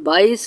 22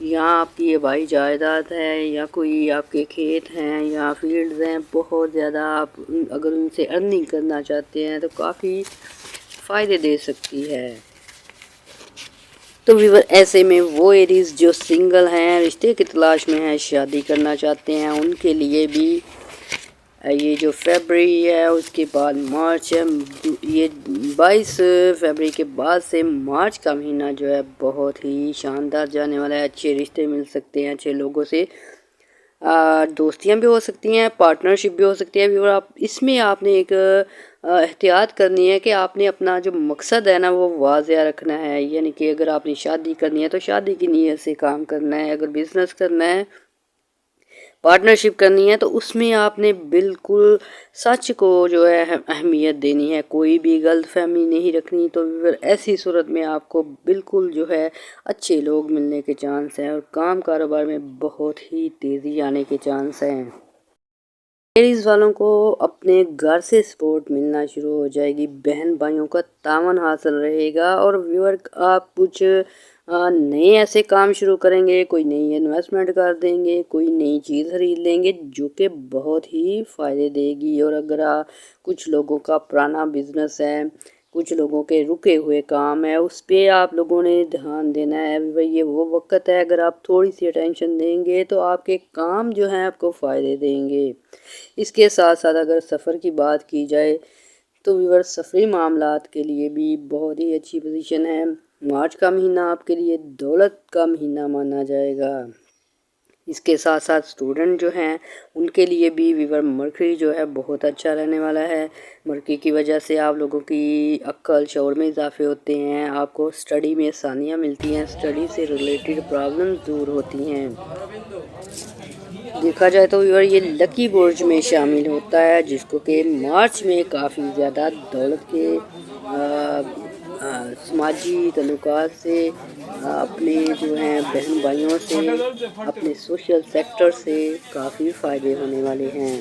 یہاں آپ کی آبائی جائیداد ہے یا کوئی آپ کے کھیت ہیں یا فیلڈز ہیں، بہت زیادہ آپ اگر ان سے ارننگ کرنا چاہتے ہیں تو کافی فائدے دے سکتی ہے۔ تو ویور ایسے میں وہ ایریز جو سنگل ہیں، رشتے کی تلاش میں ہیں، شادی کرنا چاہتے ہیں، ان کے لیے بھی یہ جو فیبرری ہے اس کے بعد مارچ ہے، یہ 22 فیبرری کے بعد سے مارچ کا مہینہ جو ہے بہت ہی شاندار جانے والا ہے۔ اچھے رشتے مل سکتے ہیں، اچھے لوگوں سے دوستیاں بھی ہو سکتی ہیں، پارٹنرشپ بھی ہو سکتی ہے۔ ویور آپ اس میں آپ نے ایک احتیاط کرنی ہے کہ آپ نے اپنا جو مقصد ہے نا وہ واضح رکھنا ہے، یعنی کہ اگر آپ نے شادی کرنی ہے تو شادی کی نیت سے کام کرنا ہے، اگر بزنس کرنا ہے، پارٹنرشپ کرنی ہے تو اس میں آپ نے بالکل سچ کو جو ہے اہمیت دینی ہے، کوئی بھی غلط فہمی نہیں رکھنی۔ تو ایسی صورت میں آپ کو بالکل جو ہے اچھے لوگ ملنے کے چانس ہیں اور کام کاروبار میں بہت ہی تیزی آنے کے چانس ہیں۔ ایریز والوں کو اپنے گھر سے سپورٹ ملنا شروع ہو جائے گی، بہن بھائیوں کا تعاون حاصل رہے گا، اور ویور آپ کچھ نئے ایسے کام شروع کریں گے، کوئی نئی انویسٹمنٹ کر دیں گے، کوئی نئی چیز خرید لیں گے جو کہ بہت ہی فائدے دے گی۔ اور اگر کچھ لوگوں کا پرانا بزنس ہے، کچھ لوگوں کے رکے ہوئے کام ہے، اس پہ آپ لوگوں نے دھیان دینا ہے۔ یہ وہ وقت ہے، اگر آپ تھوڑی سی اٹینشن دیں گے تو آپ کے کام جو ہیں آپ کو فائدے دیں گے۔ اس کے ساتھ ساتھ اگر سفر کی بات کی جائے تو ویور سفری معاملات کے لیے بھی بہت ہی اچھی پوزیشن ہے۔ مارچ کا مہینہ آپ کے لیے دولت کا مہینہ مانا جائے گا۔ اس کے ساتھ ساتھ اسٹوڈنٹ جو ہیں ان کے لیے بھی ویور مرکری جو ہے بہت اچھا رہنے والا ہے۔ مرکری کی وجہ سے آپ لوگوں کی عقل شعور میں اضافے ہوتے ہیں، آپ کو اسٹڈی میں آسانیاں ملتی ہیں، اسٹڈی سے ریلیٹڈ پرابلمز دور ہوتی ہیں۔ دیکھا جائے تو ویور یہ لکی برج میں شامل ہوتا ہے، جس کو کہ مارچ میں کافی زیادہ دولت کے سماجی تعلقات سے، اپنے جو ہیں بہن بھائیوں سے، اپنے سوشل سیکٹر سے کافی فائدے ہونے والے ہیں۔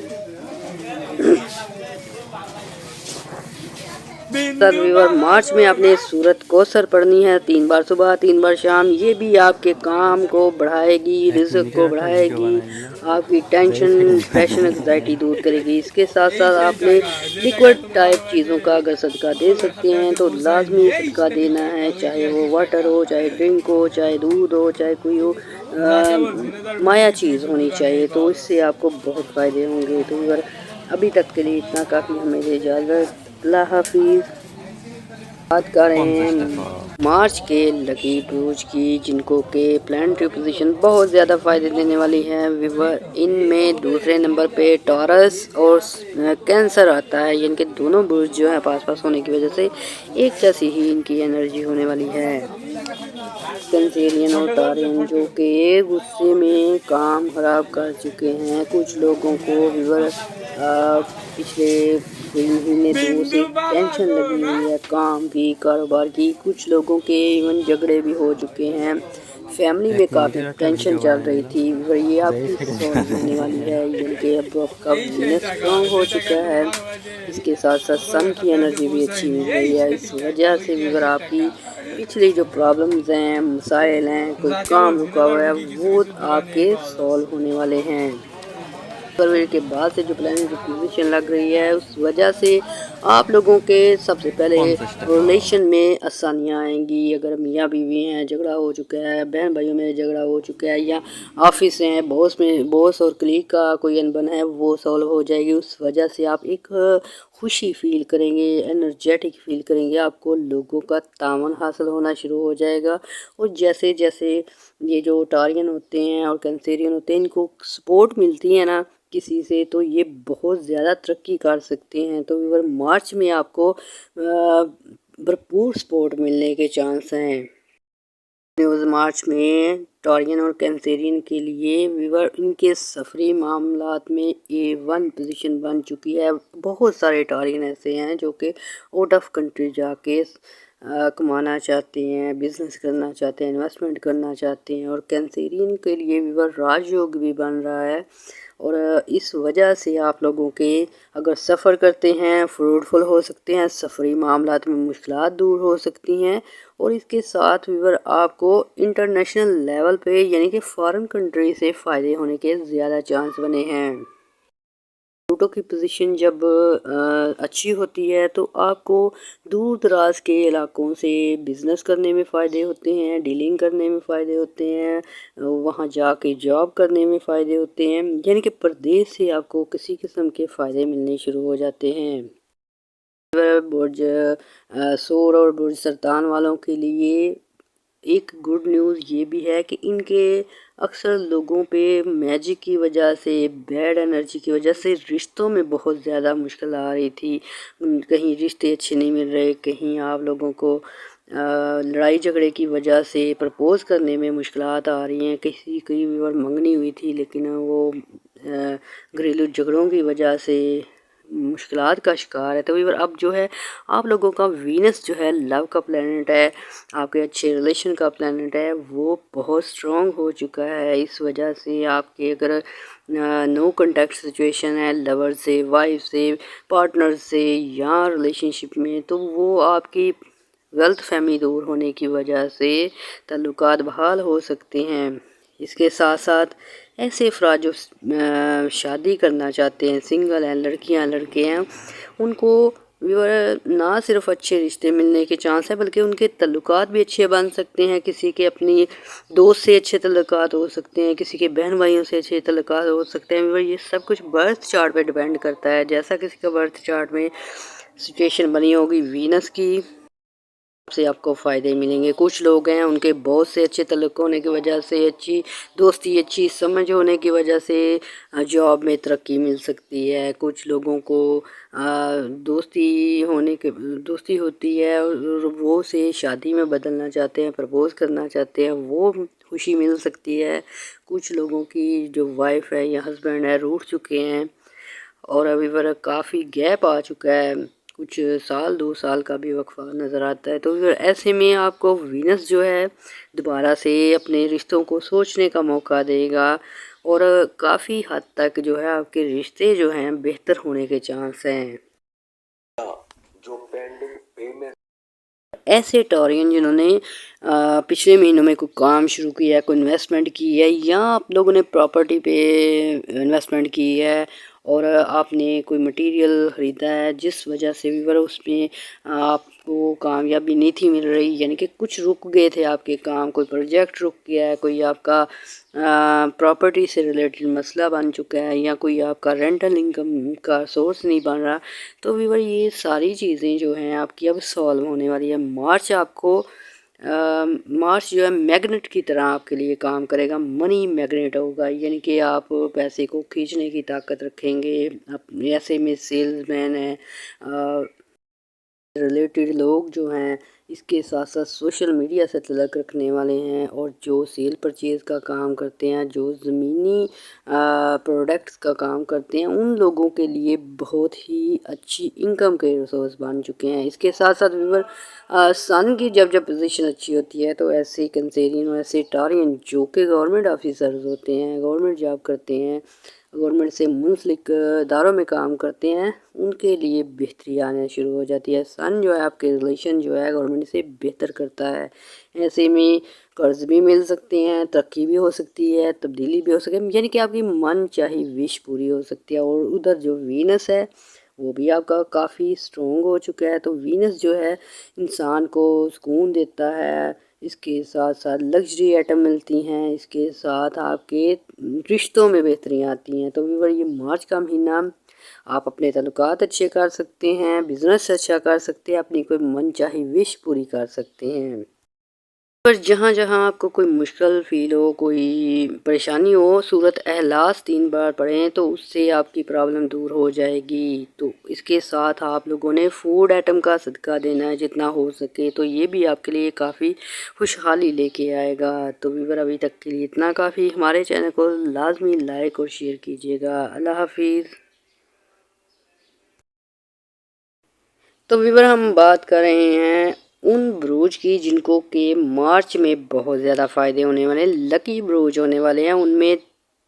ویور مارچ میں آپ نے سورت کوثر پڑھنی ہے 3 بار صبح 3 بار شام، یہ بھی آپ کے کام کو بڑھائے گی، رزق کو بڑھائے گی، آپ کی ٹینشن ڈپریشن انگزائٹی دور کرے گی۔ اس کے ساتھ ساتھ آپ نے لیکوڈ ٹائپ چیزوں کا اگر صدقہ دے سکتے ہیں تو لازمی صدقہ دینا ہے، چاہے وہ واٹر ہو، چاہے ڈرنک ہو، چاہے دودھ ہو، چاہے کوئی ہو مایا چیز ہونی چاہیے، تو اس سے آپ کو بہت فائدے ہوں گے۔ تو اگر ابھی تک کے لیے اتنا کافی، ہمیں دے اجازت، اللہ حافظ۔ بات کر رہے ہیں مارچ کے لکی برج کی، جن کو کہ پلانٹری پوزیشن بہت زیادہ فائدے دینے والی ہے۔ ان میں دوسرے نمبر پہ ٹورس اور کینسر آتا ہے، یعنی کہ دونوں برج جو ہیں پاس پاس ہونے کی وجہ سے ایک جیسی ہی ان کی انرجی ہونے والی ہے۔ کینسیرین اور ٹارین جو کہ غصے میں کام خراب کر چکے ہیں کچھ لوگوں کو، ویور پچھلے کوئی مہینے دو سے ٹینشن لگی ہوئی ہے کام کی، کاروبار کی، کچھ لوگوں کے ایون جھگڑے بھی ہو چکے ہیں، فیملی میں کافی ٹینشن چل رہی تھی، یہ آپ کی سالو ہونے والی ہے، یعنی کہ اب آپ کا بزنس اسٹرانگ ہو چکا ہے۔ اس کے ساتھ ساتھ سن کی انرجی بھی اچھی مل رہی ہے، اس وجہ سے ویور آپ کی پچھلی جو پرابلمز ہیں، مسائل ہیں، کوئی کام رکا ہوا ہے، وہ آپ کے سالو ہونے والے ہیں۔ فروری کے بعد سے جو پلانٹری پوزیشن لگ رہی ہے اس وجہ سے آپ لوگوں کے سب سے پہلے ریلیشن میں آسانیاں آئیں گی۔ اگر میاں بیوی ہیں، جھگڑا ہو چکا ہے، بہن بھائیوں میں جھگڑا ہو چکا ہے، یا آفس ہیں، باس اور کلیگ کا کوئی انبن ہے، وہ سالو ہو جائے گی۔ اس وجہ سے آپ ایک خوشی فیل کریں گے، انرجیٹک فیل کریں گے، آپ کو لوگوں کا تعاون حاصل ہونا شروع ہو جائے گا۔ اور جیسے جیسے یہ جو ٹارین ہوتے ہیں اور کینسیرین ہوتے ہیں، ان کو سپورٹ ملتی ہے نا کسی سے، تو یہ بہت زیادہ ترقی کر سکتے ہیں۔ تو ویور مارچ میں آپ کو بھرپور سپورٹ ملنے کے چانس ہیں۔ نیوز مارچ میں ٹارین اور کینسیرین کے لیے ویور ان کے سفری معاملات میں A1 پوزیشن بن چکی ہے۔ بہت سارے ٹارین ایسے ہیں جو کہ آؤٹ آف کنٹری جا کے کمانا چاہتے ہیں، بزنس کرنا چاہتے ہیں، انویسٹمنٹ کرنا چاہتے ہیں، اور کینسیرین کے لیے ویور راج یوگ بھی بن رہا ہے، اور اس وجہ سے آپ لوگوں کے اگر سفر کرتے ہیں فروٹفل ہو سکتے ہیں، سفری معاملات میں مشکلات دور ہو سکتی ہیں، اور اس کے ساتھ ویور آپ کو انٹرنیشنل لیول پہ یعنی کہ فارن کنٹری سے فائدے ہونے کے زیادہ چانس بنے ہیں۔ پلوٹو کی پوزیشن جب اچھی ہوتی ہے تو آپ کو دور دراز کے علاقوں سے بزنس کرنے میں فائدے ہوتے ہیں، ڈیلنگ کرنے میں فائدے ہوتے ہیں، وہاں جا کے جاب کرنے میں فائدے ہوتے ہیں، یعنی کہ پردیس سے آپ کو کسی قسم کے فائدے ملنے شروع ہو جاتے ہیں۔ برج سور اور برج سرطان والوں کے لیے ایک گڈ نیوز یہ بھی ہے کہ ان کے اکثر لوگوں پہ میجک کی وجہ سے، بیڈ انرجی کی وجہ سے رشتوں میں بہت زیادہ مشکل آ رہی تھی، کہیں رشتے اچھے نہیں مل رہے، کہیں آپ لوگوں کو لڑائی جھگڑے کی وجہ سے پرپوز کرنے میں مشکلات آ رہی ہیں، کسی کئی بار منگنی ہوئی تھی لیکن وہ گھریلو جھگڑوں کی وجہ سے مشکلات کا شکار ہے۔ تو اب جو ہے آپ لوگوں کا وینس جو ہے لو کا پلینٹ ہے، آپ کے اچھے ریلیشن کا پلینٹ ہے، وہ بہت سٹرونگ ہو چکا ہے۔ اس وجہ سے آپ کے اگر نو کنٹیکٹ سچویشن ہے لور سے، وائف سے، پارٹنر سے یا ریلیشن شپ میں، تو وہ آپ کی غلط فہمی دور ہونے کی وجہ سے تعلقات بحال ہو سکتے ہیں۔ اس کے ساتھ ساتھ ایسے افراد جو شادی کرنا چاہتے ہیں، سنگل ہیں، لڑکیاں لڑکے ہیں، ان کو نہ صرف اچھے رشتے ملنے کے چانس ہیں بلکہ ان کے تعلقات بھی اچھے بن سکتے ہیں، کسی کے اپنی دوست سے اچھے تعلقات ہو سکتے ہیں، کسی کے بہن بھائیوں سے اچھے تعلقات ہو سکتے ہیں۔ یہ سب کچھ برتھ چارٹ پہ ڈیپینڈ کرتا ہے، جیسا کسی کا برتھ چارٹ میں سچویشن بنی ہوگی وینس کی سے آپ کو فائدے ملیں گے۔ کچھ لوگ ہیں ان کے بہت سے اچھے تعلق ہونے کی وجہ سے، اچھی دوستی، اچھی سمجھ ہونے کی وجہ سے جاب میں ترقی مل سکتی ہے۔ کچھ لوگوں کو دوستی ہوتی ہے اور وہ سے شادی میں بدلنا چاہتے ہیں، پرپوز کرنا چاہتے ہیں، وہ خوشی مل سکتی ہے۔ کچھ لوگوں کی جو وائف ہے یا ہسبینڈ ہے روٹھ چکے ہیں اور ابھی کافی گیپ آ چکا ہے، کچھ سال 2 سال کا بھی وقفہ نظر آتا ہے، تو ایسے میں آپ کو وینس جو ہے دوبارہ سے اپنے رشتوں کو سوچنے کا موقع دے گا اور کافی حد تک جو ہے آپ کے رشتے جو ہیں بہتر ہونے کے چانس ہیں۔ ایسے ٹورین جنہوں نے پچھلے مہینوں میں کوئی کام شروع کیا ہے، کوئی انویسٹمنٹ کی ہے یا آپ لوگوں نے پراپرٹی پہ انویسٹمنٹ کی ہے اور آپ نے کوئی مٹیریل خریدا ہے جس وجہ سے بھی اس میں آپ کو کامیابی نہیں تھی مل رہی، یعنی کہ کچھ رک گئے تھے آپ کے کام، کوئی پروجیکٹ رک گیا ہے، کوئی آپ کا پراپرٹی سے ریلیٹڈ مسئلہ بن چکا ہے یا کوئی آپ کا رینٹل انکم کا سورس نہیں بن رہا، تو یہ ساری چیزیں جو ہیں آپ کی اب سالو ہونے والی ہے۔ مارچ جو ہے میگنیٹ کی طرح آپ کے لیے کام کرے گا، منی میگنیٹ ہوگا، یعنی کہ آپ پیسے کو کھینچنے کی طاقت رکھیں گے۔ ایسے میں سیلز مین ہیں، ریلیٹڈ لوگ جو ہیں، اس کے ساتھ ساتھ سوشل میڈیا سے تعلق رکھنے والے ہیں اور جو سیل پرچیز کا کام کرتے ہیں، جو زمینی پروڈکٹس کا کام کرتے ہیں، ان لوگوں کے لیے بہت ہی اچھی انکم کے ریسورس بن چکے ہیں۔ اس کے ساتھ ساتھ سن کی جب پوزیشن اچھی ہوتی ہے تو ایسے کنسیرین اور ایسے ٹارین جو کہ گورنمنٹ آفیسرز ہوتے ہیں، گورنمنٹ جاب کرتے ہیں، گورنمنٹ سے منسلک اداروں میں کام کرتے ہیں، ان کے لیے بہتری آنے شروع ہو جاتی ہے۔ سن جو ہے آپ کے ریلیشن جو ہے گورنمنٹ سے بہتر کرتا ہے، ایسے میں قرض بھی مل سکتے ہیں، ترقی بھی ہو سکتی ہے، تبدیلی بھی ہو سکتی ہے، یعنی کہ آپ کی من چاہی وش پوری ہو سکتی ہے۔ اور ادھر جو وینس ہے وہ بھی آپ کا کافی سٹرونگ ہو چکا ہے، تو وینس جو ہے انسان کو سکون دیتا ہے، اس کے ساتھ ساتھ لگژری آئٹم ملتی ہیں، اس کے ساتھ آپ کے رشتوں میں بہتری آتی ہیں۔ تو یہ مارچ کا مہینہ آپ اپنے تعلقات اچھے کر سکتے ہیں، بزنس اچھا کر سکتے ہیں، اپنی کوئی من چاہی وش پوری کر سکتے ہیں۔ پر جہاں جہاں آپ کو کوئی مشکل فیل ہو، کوئی پریشانی ہو، سورت اخلاص 3 بار پڑھیں تو اس سے آپ کی پرابلم دور ہو جائے گی۔ تو اس کے ساتھ آپ لوگوں نے فوڈ آئٹم کا صدقہ دینا ہے جتنا ہو سکے، تو یہ بھی آپ کے لیے کافی خوشحالی لے کے آئے گا۔ تو ابھی تک کے لیے اتنا کافی، ہمارے چینل کو لازمی لائک اور شیئر کیجیے گا۔ اللہ حافظ۔ تو ہم بات کر رہے ہیں ان بروج کی جن کو کہ مارچ میں بہت زیادہ فائدے ہونے والے ہیں، لکی بروج ہونے والے ہیں۔ ان میں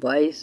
22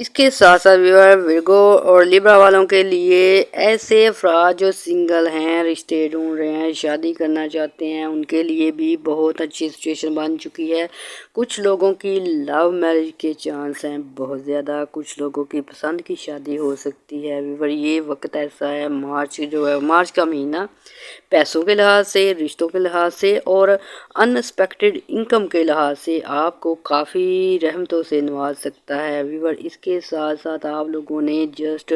اس کے ساتھ ساتھ ورگو اور لیبرا والوں کے لیے ایسے افراد جو سنگل ہیں، رشتے ڈھونڈ رہے ہیں، شادی کرنا چاہتے ہیں، ان کے لیے بھی بہت اچھی سچویشن بن چکی ہے۔ کچھ لوگوں کی لو میرج کے چانس ہیں بہت زیادہ، کچھ لوگوں کی پسند کی شادی ہو سکتی ہے۔ یہ وقت ایسا ہے، مارچ کا مہینہ پیسوں کے لحاظ سے، رشتوں کے لحاظ سے اور انسپیکٹڈ انکم کے لحاظ سے آپ کو کافی رحمتوں سے نواز سکتا ہے۔ اس کے ساتھ ساتھ آپ لوگوں نے جسٹ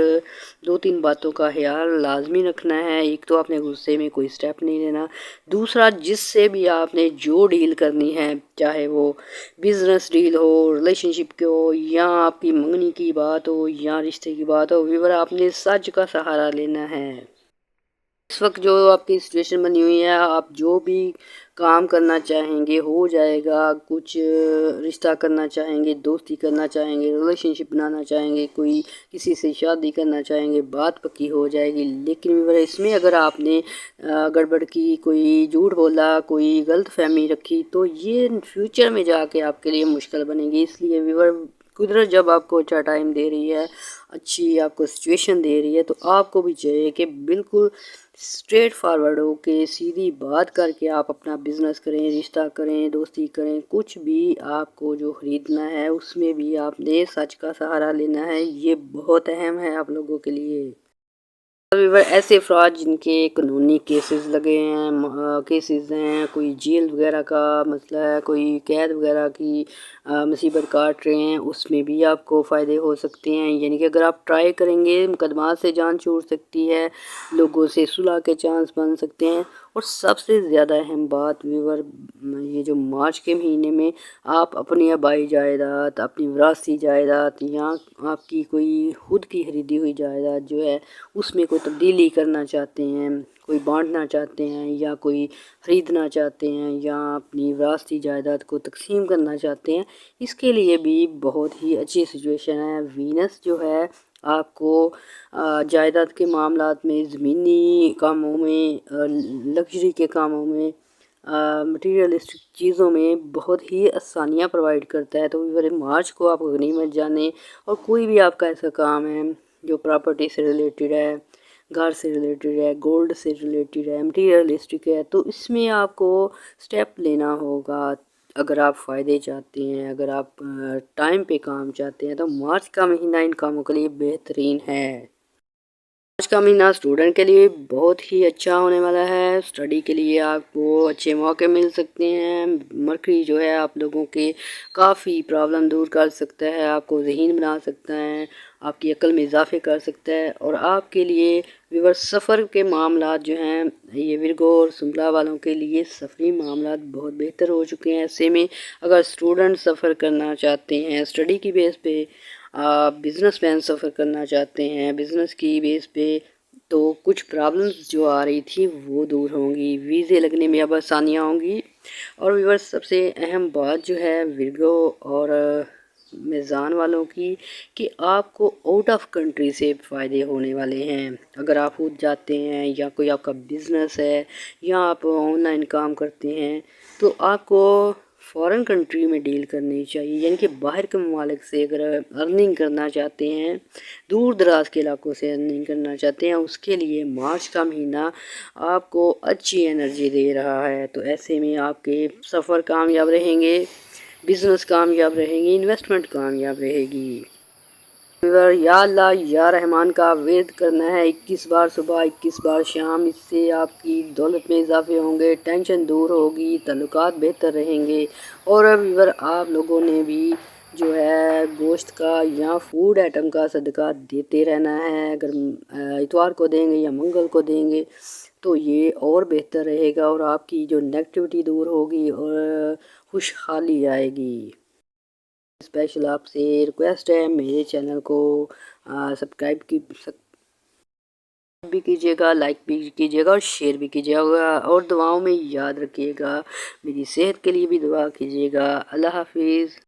2-3 باتوں کا خیال لازمی رکھنا ہے۔ ایک تو اپنے غصے میں کوئی سٹیپ نہیں لینا، دوسرا جس سے بھی آپ نے جو ڈیل کرنی ہے، چاہے وہ بزنس ڈیل ہو، ریلیشن شپ کے ہو، یا آپ کی منگنی کی بات ہو، یا رشتے کی بات ہو، آپ نے سچ کا سہارا لینا ہے۔ اس وقت جو آپ کی سچویشن بنی ہوئی ہے، آپ جو بھی کام کرنا چاہیں گے ہو جائے گا۔ کچھ رشتہ کرنا چاہیں گے، دوستی کرنا چاہیں گے، ریلیشن شپ بنانا چاہیں گے، کوئی کسی سے شادی کرنا چاہیں گے، بات پکی ہو جائے گی۔ لیکن اس میں اگر آپ نے گڑبڑ کی، کوئی جھوٹ بولا، کوئی غلط فہمی رکھی، تو یہ فیوچر میں جا کے آپ کے لیے مشکل بنے گی۔ اس لیے قدرت جب آپ کو اچھا ٹائم دے رہی ہے، اچھی آپ کو سچویشن دے رہی ہے، تو آپ کو بھی چاہیے کہ بالکل اسٹریٹ فارورڈ ہو کے سیدھی بات کر کے آپ اپنا بزنس کریں، رشتہ کریں، دوستی کریں، کچھ بھی آپ کو جو خریدنا ہے اس میں بھی آپ نے سچ کا سہارا لینا ہے۔ یہ بہت اہم ہے آپ لوگوں کے لیے۔ ایسے افراد جن کے قانونی کیسز لگے ہیں، کوئی جیل وغیرہ کا مسئلہ ہے، کوئی قید وغیرہ کی مصیبت کاٹ رہے ہیں، اس میں بھی آپ کو فائدے ہو سکتے ہیں۔ یعنی کہ اگر آپ ٹرائی کریں گے، مقدمات سے جان چھوٹ سکتی ہے، لوگوں سے صلح کے چانس بن سکتے ہیں۔ اور سب سے زیادہ اہم بات یہ جو مارچ کے مہینے میں آپ اپنی آبائی جائیداد، اپنی وراثتی جائیداد، یا آپ کی کوئی خود کی خریدی ہوئی جائیداد جو ہے اس میں کوئی تبدیلی کرنا چاہتے ہیں، کوئی بانٹنا چاہتے ہیں، یا کوئی خریدنا چاہتے ہیں، یا اپنی وراثتی جائیداد کو تقسیم کرنا چاہتے ہیں، اس کے لیے بھی بہت ہی اچھی سچویشن ہے۔ وینس جو ہے آپ کو جائیداد کے معاملات میں، زمینی کاموں میں، لگژری کے کاموں میں، مٹیریلسٹک چیزوں میں بہت ہی آسانیاں پرووائڈ کرتا ہے۔ تو مارچ کو آپ غنیمت جانیں، اور کوئی بھی آپ کا ایسا کام ہے جو پراپرٹی سے ریلیٹڈ ہے، گھر سے ریلیٹڈ ہے، گولڈ سے ریلیٹڈ ہے، مٹیریلسٹک ہے، تو اس میں آپ کو سٹیپ لینا ہوگا۔ اگر آپ فائدے چاہتے ہیں، اگر آپ ٹائم پہ کام چاہتے ہیں، تو مارچ کا مہینہ ان کاموں کے لیے بہترین ہے۔ آج کا مہینہ اسٹوڈنٹ کے لیے بہت ہی اچھا ہونے والا ہے۔ اسٹڈی کے لیے آپ کو اچھے موقع مل سکتے ہیں۔ مرکری جو ہے آپ لوگوں کے کافی پرابلم دور کر سکتا ہے، آپ کو ذہین بنا سکتا ہے، آپ کی عقل میں اضافے کر سکتا ہے، اور آپ کے لیے سفر کے معاملات جو ہیں، یہ ورگو اور سنبلا والوں کے لیے سفری معاملات بہت بہتر ہو چکے ہیں۔ ایسے میں اگر اسٹوڈنٹ سفر کرنا چاہتے ہیں اسٹڈی کی بیس پہ، بزنس مین سفر کرنا چاہتے ہیں بزنس کی بیس پہ، تو کچھ پرابلمز جو آ رہی تھی وہ دور ہوں گی، ویزے لگنے میں اب آسانیاں ہوں گی۔ اور سب سے اہم بات جو ہے ورگو اور میزان والوں کی، کہ آپ کو آؤٹ آف کنٹری سے فائدے ہونے والے ہیں۔ اگر آپ خود جاتے ہیں، یا کوئی آپ کا بزنس ہے، یا آپ آن لائن کام کرتے ہیں، تو آپ کو فارن کنٹری میں ڈیل کرنی چاہیے، یعنی کہ باہر کے ممالک سے اگر ارننگ کرنا چاہتے ہیں، دور دراز کے علاقوں سے ارننگ کرنا چاہتے ہیں، اس کے لیے مارچ کا مہینہ آپ کو اچھی انرجی دے رہا ہے۔ تو ایسے میں آپ کے سفر کامیاب رہیں گے، بزنس کامیاب رہیں گی، انویسٹمنٹ کامیاب رہے گی۔ یا اللہ یا رحمان کا ورد کرنا ہے 21 بار صبح، 21 بار شام، اس سے آپ کی دولت میں اضافے ہوں گے، ٹینشن دور ہوگی، تعلقات بہتر رہیں گے۔ اور آپ لوگوں نے بھی جو ہے گوشت کا یا فوڈ آئٹم کا صدقہ دیتے رہنا ہے۔ اگر اتوار کو دیں گے یا منگل کو دیں گے تو یہ اور بہتر رہے گا، اور آپ کی جو نیگیٹیوٹی دور ہوگی اور خوشحالی آئے گی۔ اسپیشل آپ سے ریکویسٹ ہے، میرے چینل کو سبسکرائب بھی کیجیے گا، لائک بھی کیجیے گا، اور شیئر بھی کیجیے گا، اور دعاؤں میں یاد رکھیے گا، میری صحت کے لیے بھی دعا کیجیے گا۔ اللہ حافظ۔